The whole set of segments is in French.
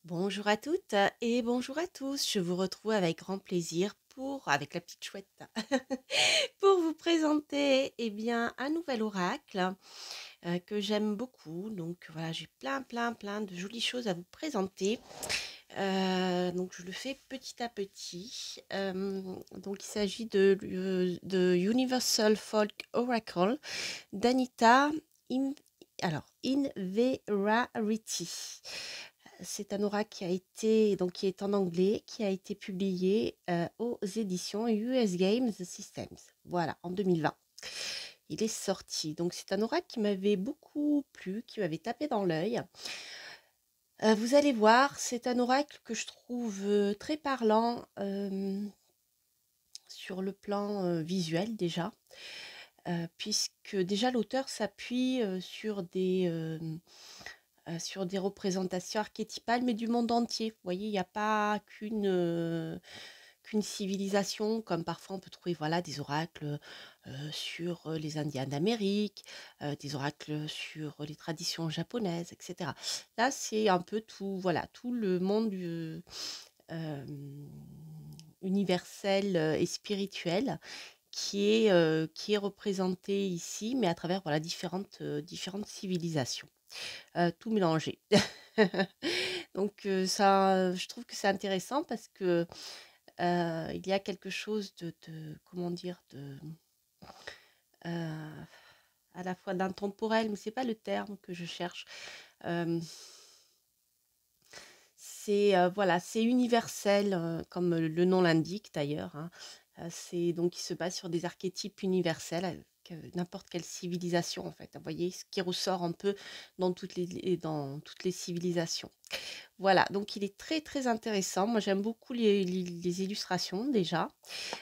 Bonjour à toutes et bonjour à tous. Je vous retrouve avec grand plaisir avec la petite chouette, pour vous présenter un nouvel oracle que j'aime beaucoup. Donc voilà, j'ai plein de jolies choses à vous présenter. Donc je le fais petit à petit. Donc il s'agit de Universal Folk Oracle d'Anita In, Inverarity. C'est un oracle qui est en anglais, qui a été publié aux éditions US Games Systems. Voilà, en 2020. Il est sorti. Donc c'est un oracle qui m'avait beaucoup plu, qui m'avait tapé dans l'œil. Vous allez voir, c'est un oracle que je trouve très parlant sur le plan visuel déjà, puisque déjà l'auteur s'appuie sur des représentations archétypales, mais du monde entier. Vous voyez, il n'y a pas qu'une civilisation, comme parfois on peut trouver voilà, des oracles sur les Indiens d'Amérique, des oracles sur les traditions japonaises, etc. Là, c'est un peu tout, voilà, tout le monde euh, universel et spirituel qui est représenté ici, mais à travers voilà, différentes civilisations, tout mélangé. Donc ça, je trouve que c'est intéressant parce que il y a quelque chose comment dire, euh, à la fois d'intemporel, mais c'est pas le terme que je cherche. Euh, voilà, c'est universel, comme le nom l'indique d'ailleurs, hein. C'est donc il se base sur des archétypes universels avec n'importe quelle civilisation en fait. Vous voyez, ce qui ressort un peu dans toutes les civilisations. Voilà, donc il est très intéressant. Moi, j'aime beaucoup les illustrations déjà.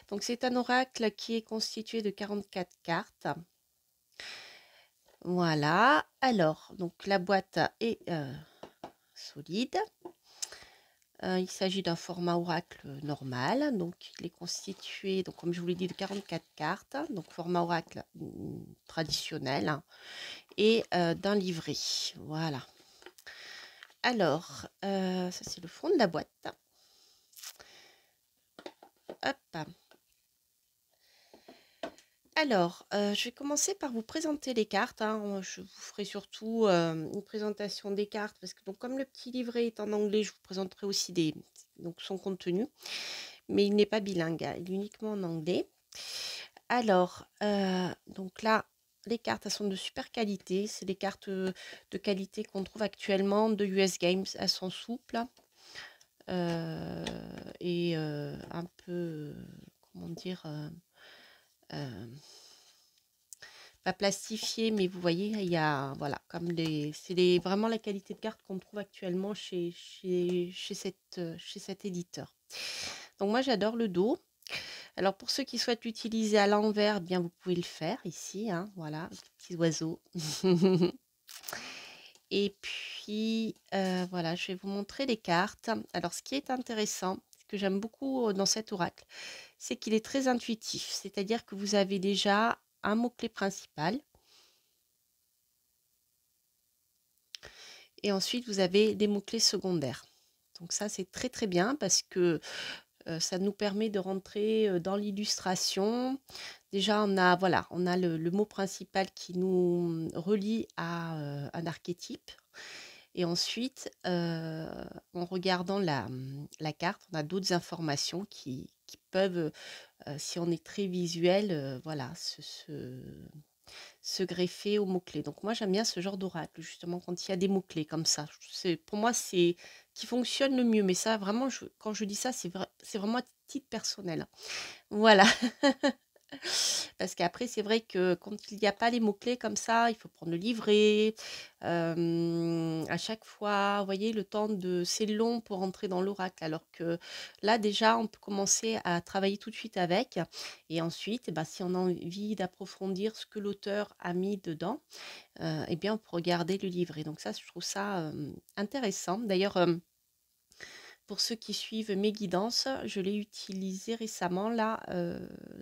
Donc c'est un oracle qui est constitué de 44 cartes. Voilà. Alors, donc la boîte est solide. Il s'agit d'un format oracle normal, donc il est constitué, donc comme je vous l'ai dit, de 44 cartes, donc format oracle traditionnel, hein, et d'un livret. Voilà. Alors, ça c'est le fond de la boîte. Hop. Alors, je vais commencer par vous présenter les cartes, hein. Je vous ferai surtout une présentation des cartes, parce que donc, comme le petit livret est en anglais, je vous présenterai aussi donc, son contenu, mais il n'est pas bilingue, hein, il est uniquement en anglais. Alors, donc là, les cartes, elles sont de super qualité. C'est des cartes de qualité qu'on trouve actuellement de US Games. Elles sont souples et un peu, comment dire, euh, pas plastifiées, mais vous voyez, il y a, voilà, vraiment la qualité de cartes qu'on trouve actuellement chez cet éditeur. Donc moi, j'adore le dos. Alors pour ceux qui souhaitent l'utiliser à l'envers, bien vous pouvez le faire ici, hein, voilà, petits oiseaux. Et puis voilà, je vais vous montrer les cartes. Alors ce qui est intéressant, ce que j'aime beaucoup dans cet oracle, c'est qu'il est très intuitif. C'est-à-dire que vous avez déjà un mot-clé principal. Et ensuite, vous avez des mots-clés secondaires. Donc ça, c'est très bien parce que ça nous permet de rentrer dans l'illustration. Déjà, on a le mot principal qui nous relie à un archétype. Et ensuite, en regardant la carte, on a d'autres informations qui peuvent, si on est très visuel, voilà, se greffer aux mots-clés. Donc moi, j'aime bien ce genre d'oracle, justement, quand il y a des mots-clés comme ça. Pour moi, c'est qui fonctionne le mieux. Mais ça, vraiment, quand je dis ça, c'est vraiment à titre personnel. Voilà. Parce qu'après, c'est vrai que quand il n'y a pas les mots-clés comme ça, il faut prendre le livret. À chaque fois, vous voyez, c'est long pour entrer dans l'oracle. Alors que là, déjà, on peut commencer à travailler tout de suite avec. Et ensuite, si on a envie d'approfondir ce que l'auteur a mis dedans, eh bien, on peut regarder le livret. Donc ça, je trouve ça intéressant. D'ailleurs, Pour ceux qui suivent mes guidances, je l'ai utilisé récemment là,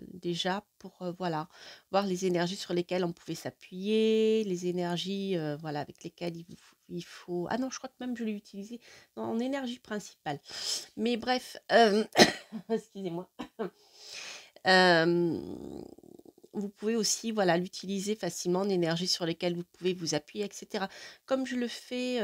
déjà pour, voilà, voir les énergies sur lesquelles on pouvait s'appuyer, les énergies, voilà, avec lesquelles il faut ah non, je crois que même je l'ai utilisé en énergie principale. Mais bref, excusez-moi. Hem, vous pouvez aussi, voilà, l'utiliser facilement en énergie sur lesquelles vous pouvez vous appuyer et cetera. Comme je le fais,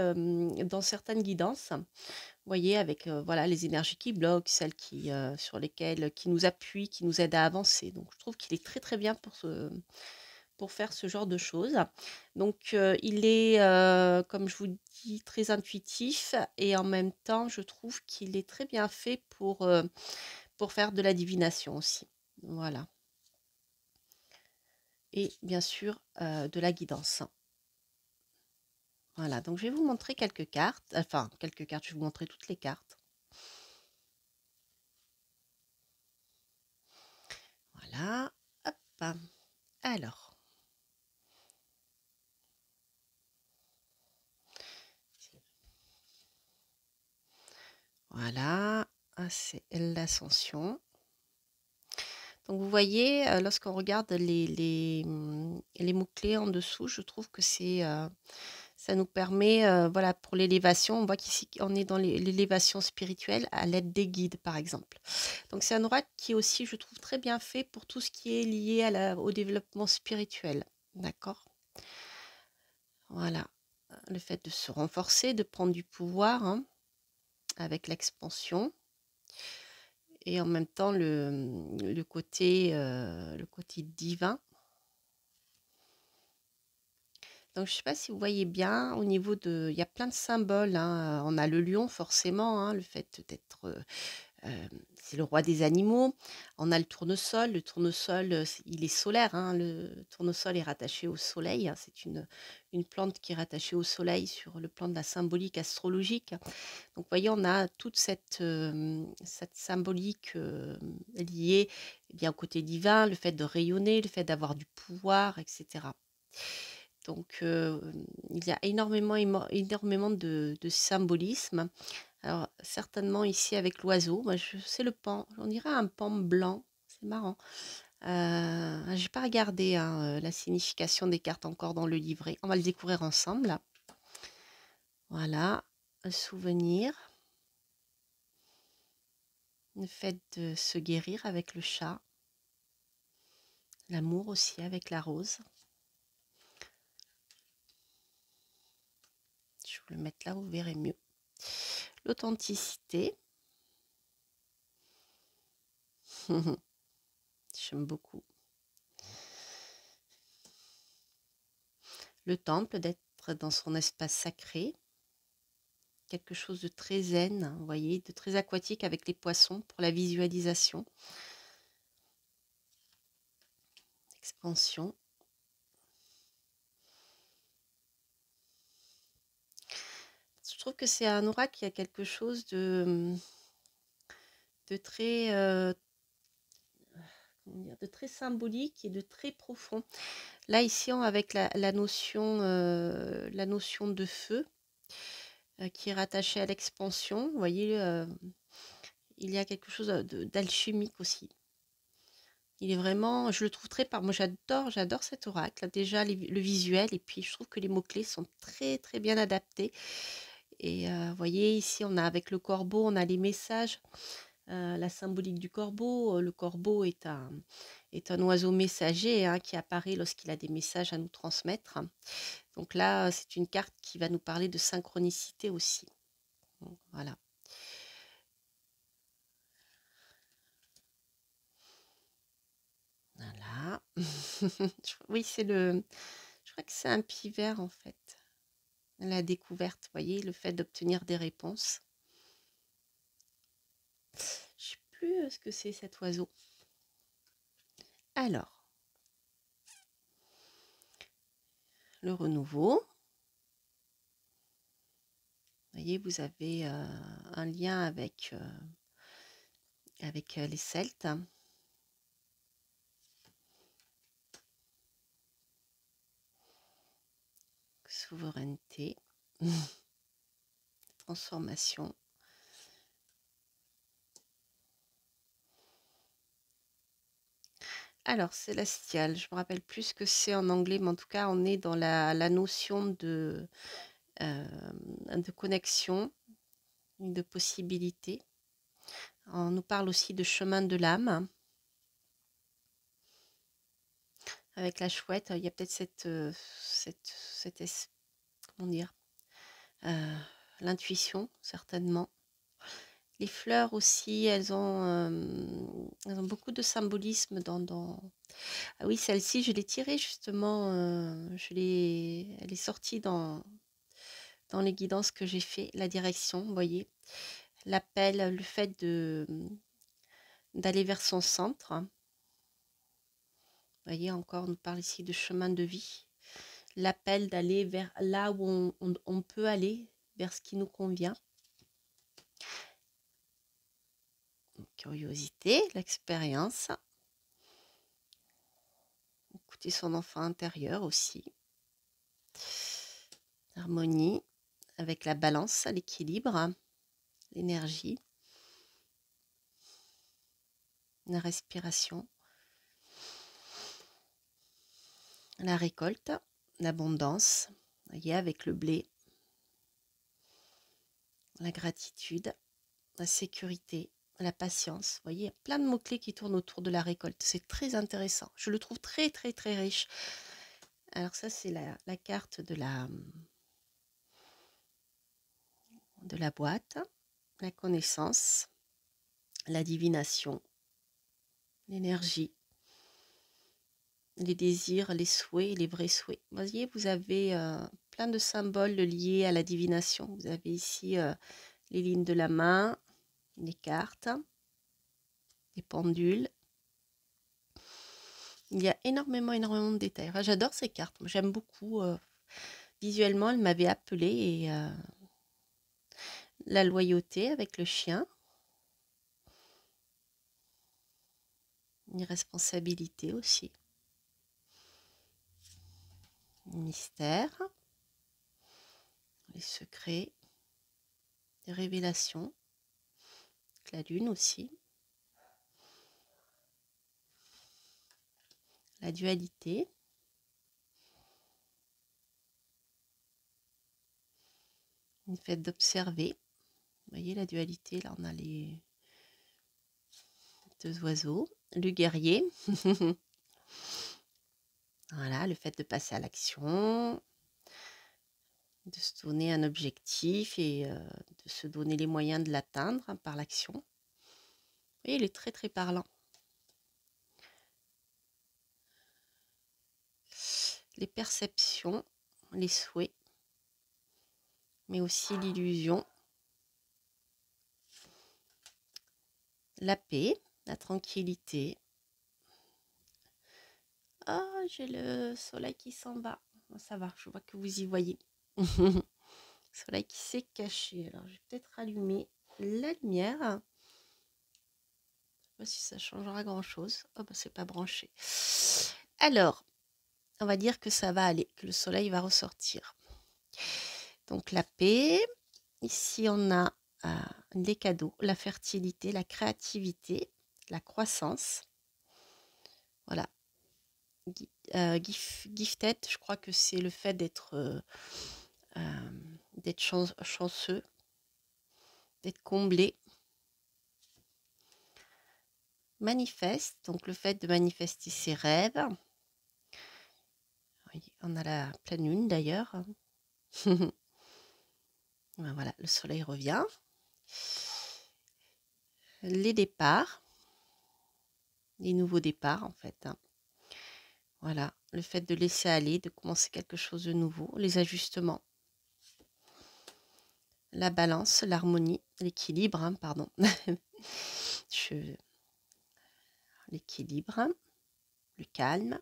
dans certaines guidances, vous voyez, avec, voilà, les énergies qui bloquent, celles qui, sur lesquelles qui nous appuient, qui nous aident à avancer. Donc je trouve qu'il est très, très bien pour faire ce genre de choses. Donc il est, comme je vous dis, très intuitif et en même temps, je trouve qu'il est très bien fait pour faire de la divination aussi. Voilà. Et bien sûr, de la guidance. Voilà, donc je vais vous montrer quelques cartes, enfin quelques cartes, je vais vous montrer toutes les cartes. Voilà, hop. Alors, voilà, c'est l'ascension. Donc vous voyez, lorsqu'on regarde les mots-clés en dessous, je trouve que ça nous permet, voilà, pour l'élévation, on voit qu'ici on est dans l'élévation spirituelle à l'aide des guides, par exemple. Donc c'est un oracle qui est aussi, je trouve, très bien fait pour tout ce qui est lié au développement spirituel. D'accord? Voilà. Le fait de se renforcer, de prendre du pouvoir, hein, avec l'expansion. Et en même temps, le côté divin. Donc, je ne sais pas si vous voyez bien, au niveau de... Il y a plein de symboles, hein. On a le lion, forcément, hein, le fait d'être... c'est le roi des animaux. On a le tournesol. Le tournesol, il est solaire, hein. Le tournesol est rattaché au soleil, hein. C'est une plante qui est rattachée au soleil sur le plan de la symbolique astrologique. Donc, vous voyez, on a toute cette symbolique liée, eh bien, au côté divin, le fait de rayonner, le fait d'avoir du pouvoir, etc. Donc, il y a énormément de symbolisme. Alors, certainement ici avec l'oiseau, moi, c'est le pan, on dirait un pan blanc, c'est marrant. J'ai pas regardé, hein, la signification des cartes encore dans le livret. On va le découvrir ensemble. Voilà, un souvenir. Le fait de se guérir avec le chat. L'amour aussi avec la rose. Je vais vous le mettre là, vous verrez mieux. L'authenticité. J'aime beaucoup. Le temple, d'être dans son espace sacré. Quelque chose de très zen, hein, vous voyez, de très aquatique avec les poissons pour la visualisation. Expansion. Je trouve que c'est un oracle qui a quelque chose de très, comment dire, de très symbolique et de très profond. Là, ici, avec la notion de feu qui est rattachée à l'expansion, vous voyez, il y a quelque chose d'alchimique aussi. Il est vraiment, je le trouve très par. Moi, j'adore cet oracle. Déjà, le visuel, et puis je trouve que les mots-clés sont très, très bien adaptés. Et vous voyez, ici, on a avec le corbeau, on a les messages, la symbolique du corbeau. Le corbeau est un oiseau messager, hein, qui apparaît lorsqu'il a des messages à nous transmettre. Donc là, c'est une carte qui va nous parler de synchronicité aussi. Donc, voilà. Voilà. Oui, je crois que c'est un pivert en fait. La découverte, vous voyez, le fait d'obtenir des réponses. Je sais plus ce que c'est cet oiseau. Alors, le renouveau. Vous voyez, vous avez un lien avec les Celtes. Souveraineté. Transformation. Alors, célestial, je me rappelle plus ce que c'est en anglais, mais en tout cas, on est dans la notion de connexion et de possibilité. On nous parle aussi de chemin de l'âme. Avec la chouette, il y a peut-être comment dire, euh, l'intuition, certainement. Les fleurs aussi, elles ont beaucoup de symbolisme Ah oui, celle-ci, je l'ai tirée justement, elle est sortie dans les guidances que j'ai fait, la direction, vous voyez. L'appel, le fait d'aller vers son centre. Vous voyez, encore, on nous parle ici de chemin de vie. L'appel d'aller vers là où on peut aller, vers ce qui nous convient. Curiosité, l'expérience. Écouter son enfant intérieur aussi. Harmonie avec la balance, l'équilibre, l'énergie, la respiration, la récolte, l'abondance, voyez, avec le blé, la gratitude, la sécurité, la patience. Vous voyez, il y a plein de mots-clés qui tournent autour de la récolte. C'est très intéressant. Je le trouve très, très, très riche. Alors ça, c'est la carte de la boîte, la connaissance, la divination, l'énergie, les désirs, les souhaits, les vrais souhaits. Vous voyez, vous avez plein de symboles liés à la divination. Vous avez ici les lignes de la main, les cartes, les pendules. Il y a énormément, énormément de détails. Enfin, j'adore ces cartes. J'aime beaucoup. Visuellement, elle m'avait appelé et la loyauté avec le chien. Une responsabilité aussi. Mystère. Les secrets. Les révélations. La lune aussi. La dualité. Le fait d'observer. Vous voyez la dualité, là on a les deux oiseaux. Le guerrier. Voilà, le fait de passer à l'action, de se donner un objectif et de se donner les moyens de l'atteindre par l'action. Vous voyez, il est très très parlant. Les perceptions, les souhaits, mais aussi l'illusion, la paix, la tranquillité. Ah, j'ai le soleil qui s'en va. Ça va, je vois que vous y voyez. Soleil qui s'est caché. Alors, je vais peut-être rallumer la lumière. Je ne sais pas si ça changera grand-chose. Oh, bah, c'est pas branché. Alors, on va dire que ça va aller, que le soleil va ressortir. Donc, la paix. Ici, on a les cadeaux, la fertilité, la créativité, la croissance. Voilà. Gifted, je crois que c'est le fait d'être chanceux, d'être comblé. Manifeste, donc le fait de manifester ses rêves. Oui, on a la pleine lune d'ailleurs. Voilà, le soleil revient. Les départs, les nouveaux départs en fait. Voilà, le fait de laisser aller, de commencer quelque chose de nouveau, les ajustements. La balance, l'harmonie, l'équilibre, pardon. L'équilibre, le calme,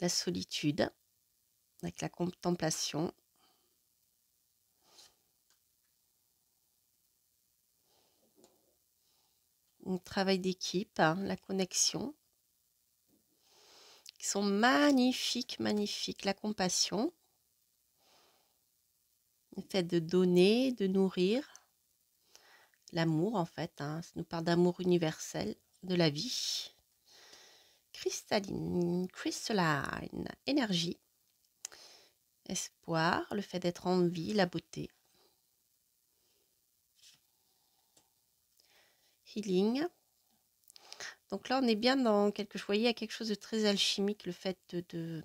la solitude, avec la contemplation, le travail d'équipe, la connexion, qui sont magnifiques, magnifiques. La compassion, le fait de donner, de nourrir, L'amour, en fait, hein, ça nous parle d'amour universel, de la vie. Crystalline, énergie, espoir, le fait d'être en vie, la beauté. Healing. Donc là, on est bien dans quelque chose, vous voyez, il y a quelque chose de très alchimique, le fait de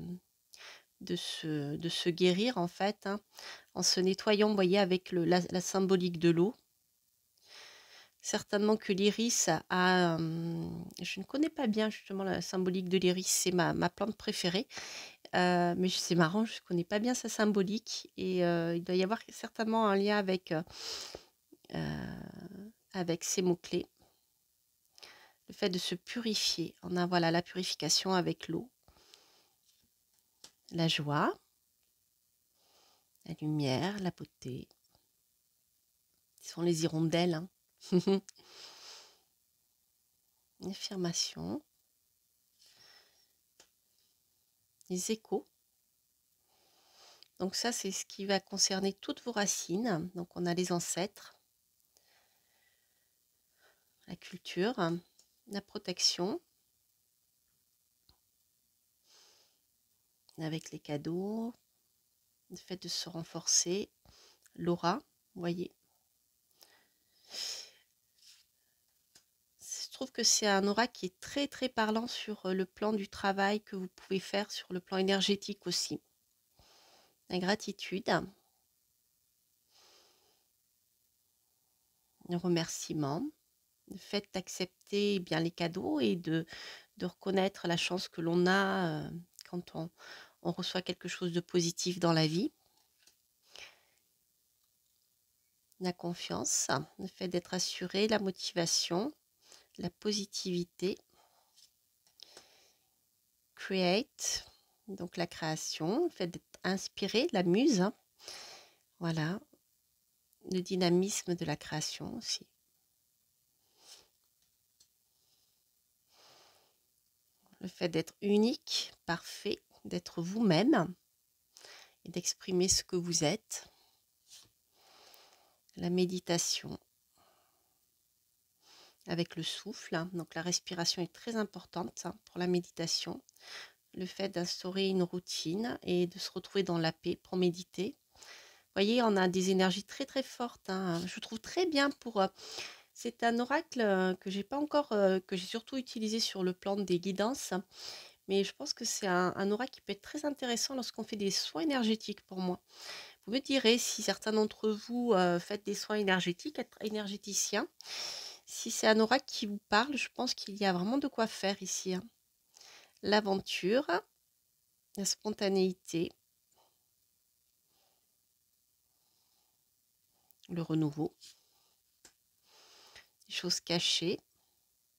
se guérir, en fait, hein, en se nettoyant, vous voyez, avec la symbolique de l'eau. Certainement que l'iris a, je ne connais pas bien justement la symbolique de l'iris, c'est ma plante préférée, mais c'est marrant, je ne connais pas bien sa symbolique et il doit y avoir certainement un lien avec ces mots-clés. Le fait de se purifier, on a voilà la purification avec l'eau, la joie, la lumière, la beauté. Ce sont les hirondelles, hein. Une affirmation, les échos. Donc ça, c'est ce qui va concerner toutes vos racines. Donc on a les ancêtres, la culture, la protection, avec les cadeaux, le fait de se renforcer, l'aura, vous voyez. Je trouve que c'est un aura qui est très très parlant sur le plan du travail que vous pouvez faire, sur le plan énergétique aussi. La gratitude, le remerciement, le fait d'accepter bien les cadeaux et de reconnaître la chance que l'on a quand on reçoit quelque chose de positif dans la vie. La confiance, le fait d'être assuré, la motivation, la positivité. Create, donc la création, le fait d'être inspiré, la muse. Voilà, le dynamisme de la création aussi. Le fait d'être unique, parfait, d'être vous-même et d'exprimer ce que vous êtes. La méditation avec le souffle, donc la respiration est très importante pour la méditation. Le fait d'instaurer une routine et de se retrouver dans la paix pour méditer. Vous voyez, on a des énergies très très fortes, hein. Je trouve très bien pour... c'est un oracle que j'ai pas encore, que j'ai surtout utilisé sur le plan des guidances. Mais je pense que c'est un oracle qui peut être très intéressant lorsqu'on fait des soins énergétiques pour moi. Vous me direz si certains d'entre vous faites des soins énergétiques, être énergéticien. Si c'est un oracle qui vous parle, je pense qu'il y a vraiment de quoi faire ici, hein. L'aventure, la spontanéité, le renouveau, les choses cachées,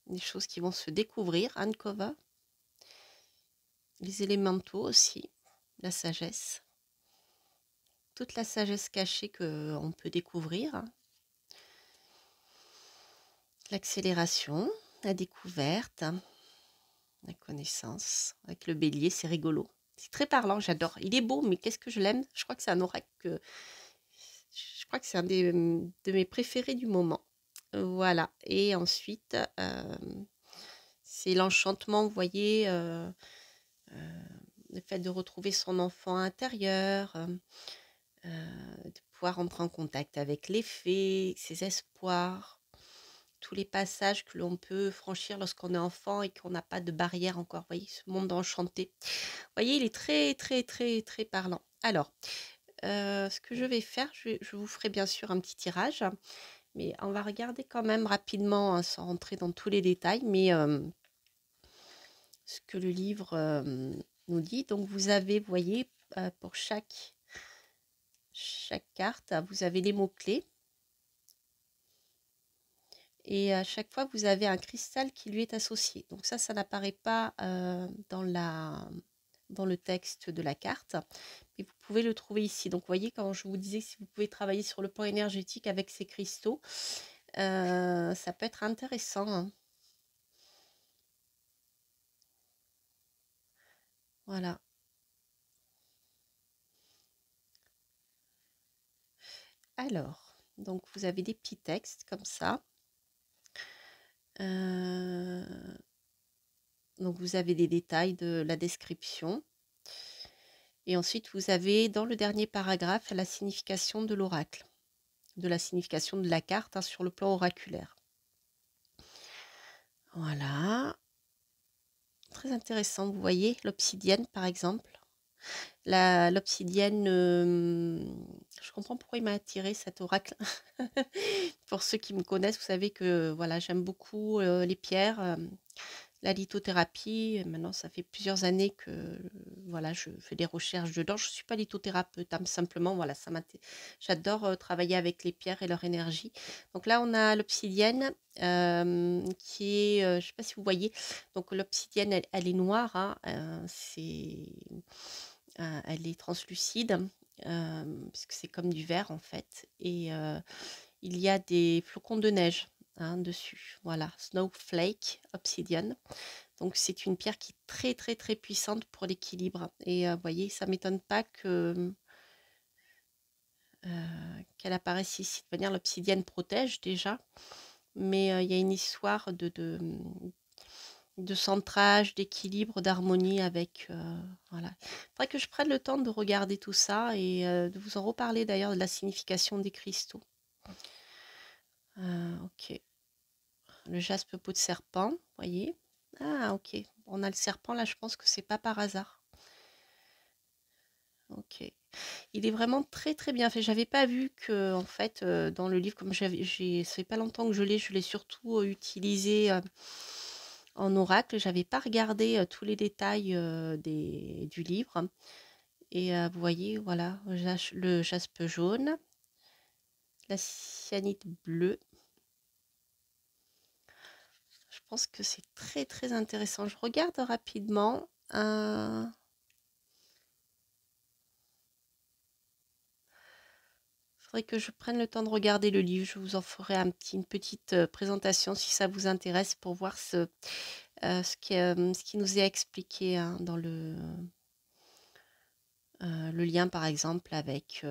les choses qui vont se découvrir, uncover, les élémentaux aussi, la sagesse, toute la sagesse cachée qu'on peut découvrir, l'accélération, la découverte, la connaissance. Avec le bélier, c'est rigolo. C'est très parlant, j'adore. Il est beau, mais qu'est-ce que je l'aime. Je crois que c'est un oracle que... Je crois que c'est un de mes préférés du moment. Voilà. Et ensuite, c'est l'enchantement, vous voyez, le fait de retrouver son enfant intérieur, de pouvoir entrer en contact avec les fées, ses espoirs, tous les passages que l'on peut franchir lorsqu'on est enfant et qu'on n'a pas de barrière encore. Vous voyez, ce monde enchanté. Vous voyez, il est très, très, très, très parlant. Alors, ce que je vais faire, je vous ferai bien sûr un petit tirage, mais on va regarder quand même rapidement, hein, sans rentrer dans tous les détails, mais ce que le livre nous dit. Donc, vous avez, vous voyez, pour chaque carte, vous avez les mots-clés. Et à chaque fois, vous avez un cristal qui lui est associé. Donc ça n'apparaît pas dans le texte de la carte, mais vous pouvez le trouver ici. Donc vous voyez, quand je vous disais si vous pouvez travailler sur le plan énergétique avec ces cristaux, ça peut être intéressant, hein. Voilà. Alors, Donc vous avez des petits textes comme ça. Euh, donc vous avez des détails de la description. Et ensuite, vous avez dans le dernier paragraphe la signification de l'oracle, de la signification de la carte, hein, sur le plan oraculaire. Voilà. Très intéressant. Vous voyez l'obsidienne, par exemple. L'obsidienne, je comprends pourquoi il m'a attiré cet oracle. Pour ceux qui me connaissent, vous savez que voilà, j'aime beaucoup les pierres, la lithothérapie. Maintenant, ça fait plusieurs années que voilà, je fais des recherches dedans. Je ne suis pas lithothérapeute, hein, simplement, voilà, j'adore travailler avec les pierres et leur énergie. Donc là, on a l'obsidienne qui est, je ne sais pas si vous voyez, donc l'obsidienne, elle est noire, hein, elle est translucide, puisque c'est comme du verre en fait. Et il y a des flocons de neige, hein, dessus. Voilà, Snowflake Obsidian. Donc c'est une pierre qui est très très très puissante pour l'équilibre. Et vous voyez, ça m'étonne pas qu'elle apparaisse ici. De manière, l'obsidienne protège déjà, mais il y a une histoire de centrage, d'équilibre, d'harmonie avec. Voilà. Il faudrait que je prenne le temps de regarder tout ça et de vous en reparler d'ailleurs de la signification des cristaux. Ok. Le jaspe peau de serpent, voyez. Ah, ok. On a le serpent là, je pense que c'est pas par hasard. Ok. Il est vraiment très très bien fait. J'avais pas vu que, en fait, dans le livre, comme ça fait pas longtemps que je l'ai surtout utilisé en oracle. J'avais pas regardé tous les détails du livre. Et vous voyez, voilà, le jaspe jaune, la cyanite bleue. Je pense que c'est très très intéressant. Je regarde rapidement. Faudrait que je prenne le temps de regarder le livre. Je vous en ferai une petite présentation si ça vous intéresse pour voir ce qui nous est expliqué, hein, dans le lien, par exemple, avec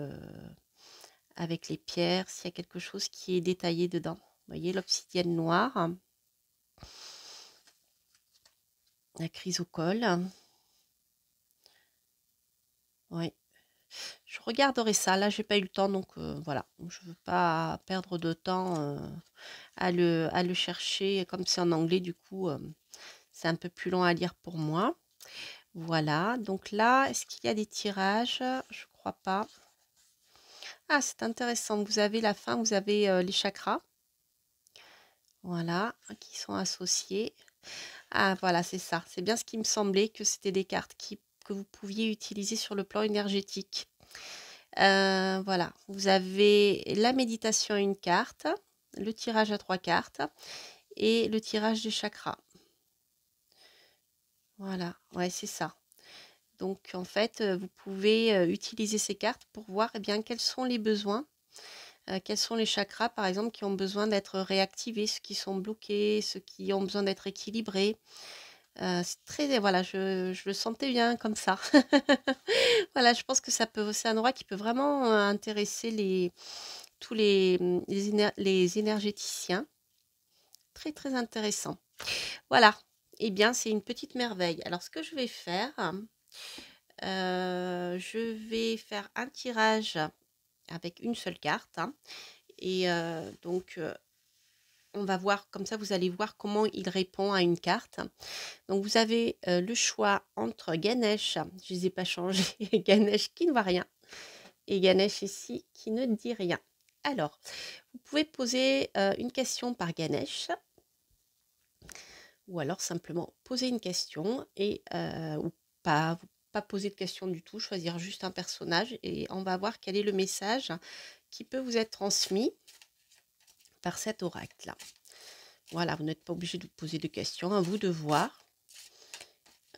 les pierres, s'il y a quelque chose qui est détaillé dedans. Vous voyez, l'obsidienne noire, la chrysocole. Oui, je regarderai ça. Là, j'ai pas eu le temps, donc voilà. Je veux pas perdre de temps à le chercher. Comme c'est en anglais, du coup, c'est un peu plus long à lire pour moi. Voilà, donc là, est-ce qu'il y a des tirages? Je crois pas. Ah, c'est intéressant. Vous avez la fin, vous avez les chakras. Voilà, qui sont associés. Ah, voilà, c'est ça. C'est bien ce qui me semblait que c'était des cartes que vous pouviez utiliser sur le plan énergétique. Voilà, vous avez la méditation à une carte, le tirage à 3 cartes et le tirage des chakras. Voilà, ouais, c'est ça. Donc en fait, vous pouvez utiliser ces cartes pour voir, eh bien, quels sont les besoins, quels sont les chakras, par exemple, qui ont besoin d'être réactivés, ceux qui sont bloqués, ceux qui ont besoin d'être équilibrés. C'est très, voilà, je le sentais bien comme ça. Voilà, je pense que c'est un endroit qui peut vraiment intéresser tous les énergéticiens. Très, très intéressant. Voilà. Eh bien, c'est une petite merveille. Alors, ce que je vais faire, je vais faire un tirage avec une seule carte, hein. Et donc, on va voir, comme ça, vous allez voir comment il répond à une carte. Donc, vous avez le choix entre Ganesh, je ne les ai pas changés, Ganesh qui ne voit rien, et Ganesh ici qui ne dit rien. Alors, vous pouvez poser une question par Ganesh, ou alors simplement poser une question, ou pas poser de question du tout, choisir juste un personnage, et on va voir quel est le message qui peut vous être transmis par cet oracle-là. Voilà, vous n'êtes pas obligé de poser de questions, à vous de voir.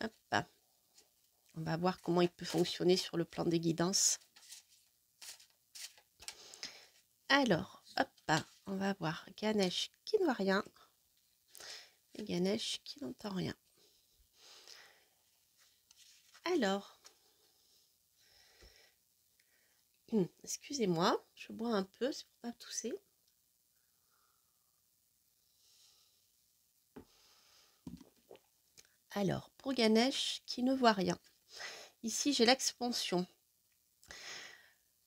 Hop. On va voir comment il peut fonctionner sur le plan des guidances. Alors, hop, on va voir Ganesh qui ne voit rien et Ganesh qui n'entend rien. Alors, Excusez-moi, je bois un peu, c'est pour pas tousser. Alors, pour Ganesh qui ne voit rien. Ici, j'ai l'expansion.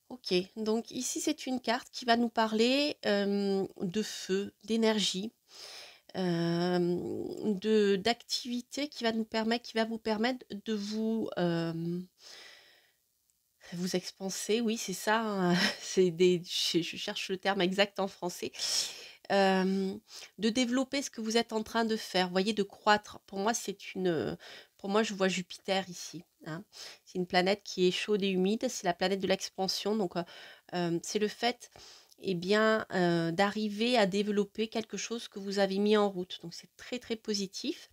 Ok, donc ici, c'est une carte qui va nous parler de feu, d'énergie, d'activité qui va vous permettre de vous expanser, oui, c'est ça, hein, je cherche le terme exact en français. De développer ce que vous êtes en train de faire, vous voyez, de croître. Pour moi, je vois Jupiter ici, hein. C'est une planète qui est chaude et humide, c'est la planète de l'expansion. Donc, c'est le fait, eh bien, d'arriver à développer quelque chose que vous avez mis en route. Donc, c'est très, très positif.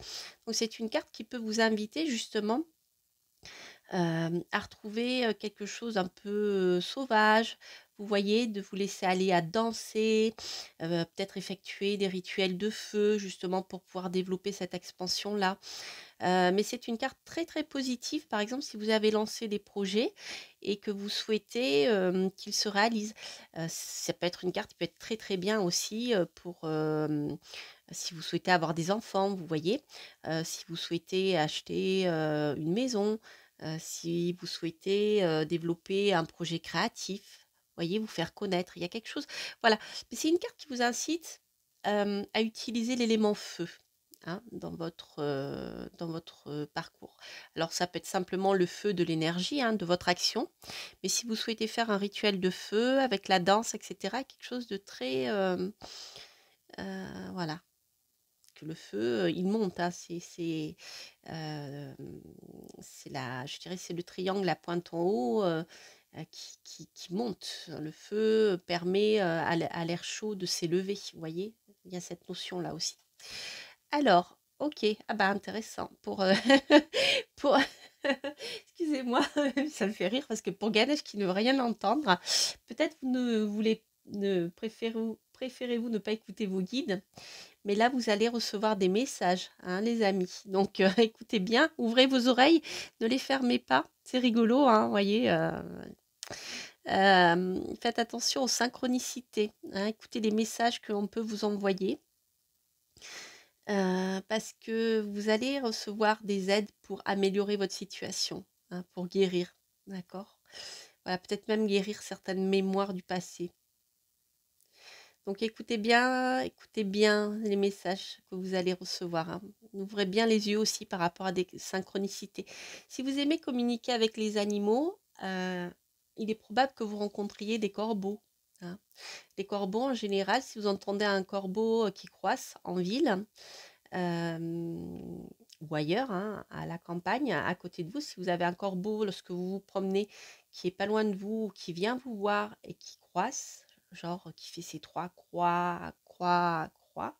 Donc, c'est une carte qui peut vous inviter justement à retrouver, quelque chose un peu, sauvage. Vous voyez, de vous laisser aller à danser, peut-être effectuer des rituels de feu justement pour pouvoir développer cette expansion-là. Mais c'est une carte très, très positive, par exemple, si vous avez lancé des projets et que vous souhaitez, qu'ils se réalisent. Ça peut être une carte qui peut être très, très bien aussi, pour, si vous souhaitez avoir des enfants, vous voyez? Si vous souhaitez acheter, une maison, si vous souhaitez, développer un projet créatif, voyez? Vous faire connaître. Il y a quelque chose, voilà. Mais c'est une carte qui vous incite, à utiliser l'élément feu, hein, dans votre, parcours. Alors ça peut être simplement le feu de l'énergie, hein, de votre action, mais si vous souhaitez faire un rituel de feu avec la danse et cetera, quelque chose de très, voilà, que le feu, il monte, hein, hem, c'est la je dirais, c'est le triangle à pointe en haut, qui monte. Le feu permet, à l'air chaud de s'élever, vous voyez? Il y a cette notion-là aussi. Alors, OK, ah bah, intéressant pour, pour excusez-moi, ça me fait rire parce que pour Ganesh qui ne veut rien entendre, peut-être vous ne voulez ne préférez-vous ne pas écouter vos guides? Mais là, vous allez recevoir des messages, hein, les amis. Donc, écoutez bien, ouvrez vos oreilles, ne les fermez pas. C'est rigolo, hein, vous voyez. Faites attention aux synchronicités, hein, écoutez les messages que l'on peut vous envoyer, parce que vous allez recevoir des aides pour améliorer votre situation, hein, pour guérir, d'accord? Voilà, peut-être même guérir certaines mémoires du passé. Donc écoutez bien les messages que vous allez recevoir, hein. Ouvrez bien les yeux aussi par rapport à des synchronicités. Si vous aimez communiquer avec les animaux, il est probable que vous rencontriez des corbeaux, hein. Les corbeaux, en général, si vous entendez un corbeau qui croisse en ville, ou ailleurs, hein, à la campagne, à côté de vous, si vous avez un corbeau lorsque vous vous promenez qui est pas loin de vous, qui vient vous voir et qui croisse, genre qui fait ses 3 croix, croix, croix,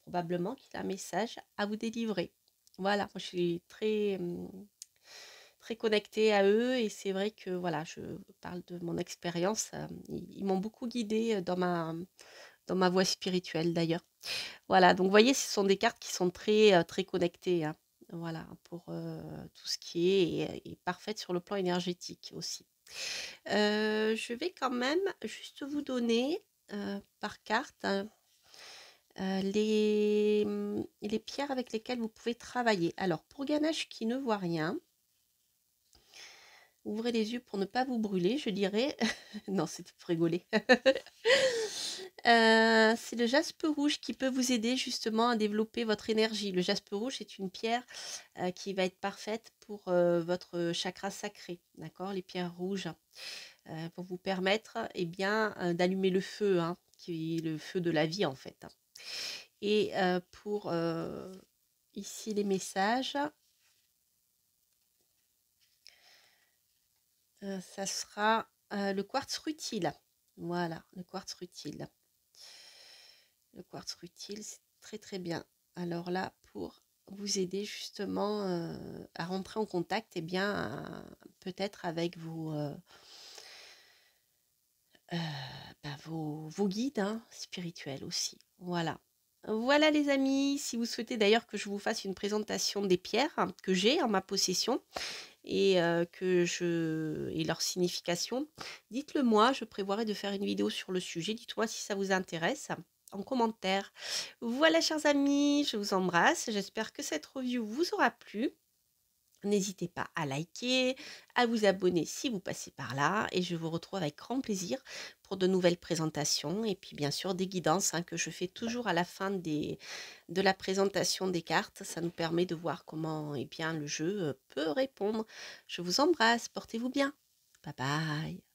probablement qu'il a un message à vous délivrer. Voilà, moi je suis très, très connectée à eux et c'est vrai que voilà, je parle de mon expérience, ils m'ont beaucoup guidée, dans ma voie spirituelle d'ailleurs. Voilà, donc vous voyez, ce sont des cartes qui sont très, très connectées, hein. Voilà, pour, tout ce qui est et parfaite sur le plan énergétique aussi. Je vais quand même juste vous donner, par carte, les pierres avec lesquelles vous pouvez travailler. Alors pour Ganesh qui ne voit rien, ouvrez les yeux pour ne pas vous brûler, je dirais. Non, c'était pour rigoler. C'est le jaspe rouge qui peut vous aider justement à développer votre énergie. Le jaspe rouge, c'est une pierre, qui va être parfaite pour, votre chakra sacré, d'accord? Les pierres rouges, pour vous permettre, eh bien, d'allumer le feu, hein, qui est le feu de la vie, en fait, hein. Et pour, ici les messages, ça sera, le quartz rutile. Voilà, le quartz rutile. Le quartz rutile, c'est très, très bien. Alors là, pour vous aider justement, à rentrer en contact, eh bien, peut-être avec heu, vos guides, hein, spirituels aussi. Voilà. Voilà les amis, si vous souhaitez d'ailleurs que je vous fasse une présentation des pierres, hein, que j'ai en ma possession, et leur signification, dites-le moi, je prévoirai de faire une vidéo sur le sujet. Dites-moi si ça vous intéresse en commentaire. Voilà, chers amis, je vous embrasse. J'espère que cette review vous aura plu. N'hésitez pas à liker, à vous abonner si vous passez par là et je vous retrouve avec grand plaisir pour de nouvelles présentations et puis bien sûr des guidances, hein, que je fais toujours à la fin de la présentation des cartes. Ça nous permet de voir comment eh bien, le jeu peut répondre. Je vous embrasse, portez-vous bien. Bye bye.